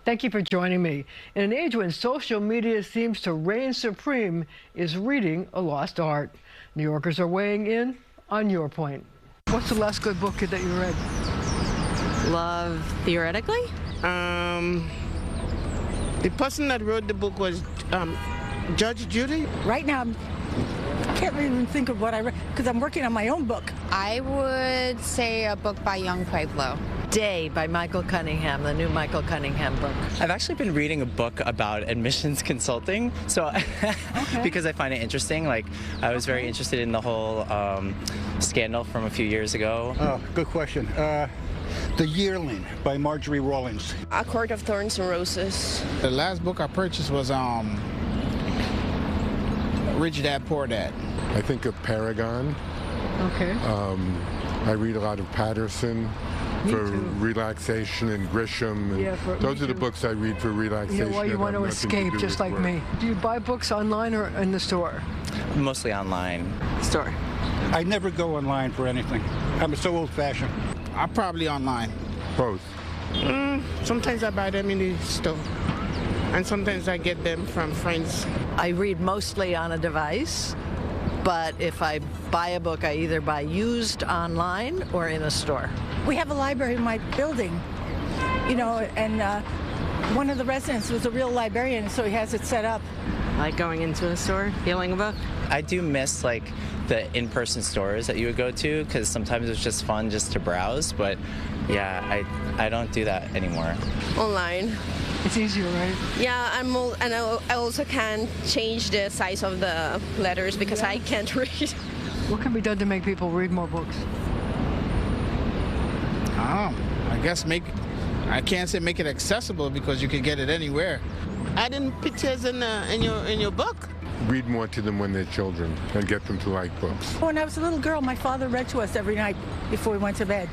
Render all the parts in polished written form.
Thank you for joining me. In an age when social media seems to reign supreme, is reading a lost art? New Yorkers are weighing in on your point. What's the last good book that you read? Love, theoretically? The person that wrote the book was Judge Judy. Right now, I can't even think of what I read because I'm working on my own book. I would say a book by Young Pueblo. Day by Michael Cunningham, the new Michael Cunningham book. I've actually been reading a book about admissions consulting, so because I find it interesting. Like, I was very interested in the whole scandal from a few years ago. Oh, good question. The Yearling by Marjorie Rawlings. A Court of Thorns and Roses. The last book I purchased was Rich Dad Poor Dad. I think of Paragon. Okay. I read a lot of Patterson for relaxation and Grisham. And those are the books I read for relaxation. Well, you want to escape, just like me. Do you buy books online or in the store? Mostly online. Store. I never go online for anything. I'm so old-fashioned. I'm probably online. Both. Sometimes I buy them in the store, and sometimes I get them from friends. I read mostly on a device, but if I buy a book, I either buy used online or in a store. We have a library in my building, you know, and one of the residents was a real librarian, so he has it set up. Like going into a store, feeling a book. I do miss like the in-person stores that you would go to, because sometimes it's just fun just to browse, but yeah, I don't do that anymore. Online. It's easier, right? Yeah, I also can't change the size of the letters because I can't read. What can be done to make people read more books? I guess I can't say make it accessible because you can get it anywhere. Adding pictures in your book. Read more to them when they're children and get them to like books. When I was a little girl, my father read to us every night before we went to bed.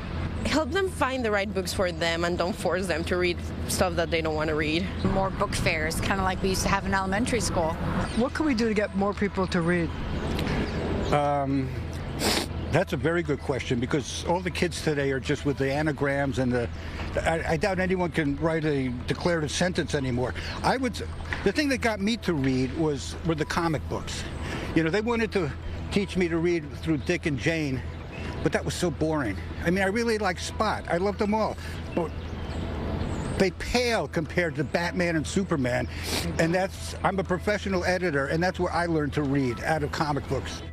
Help them find the right books for them and don't force them to read stuff that they don't want to read. More book fairs, kind of like we used to have in elementary school. What can we do to get more people to read? That's a very good question, because all the kids today are just with the anagrams and I doubt anyone can write a declarative sentence anymore. The thing that got me to read were the comic books. You know, they wanted to teach me to read through Dick and Jane, but that was so boring. I mean, I really like Spot. I loved them all. But they pale compared to Batman and Superman. And I'm a professional editor, and that's where I learned to read, out of comic books.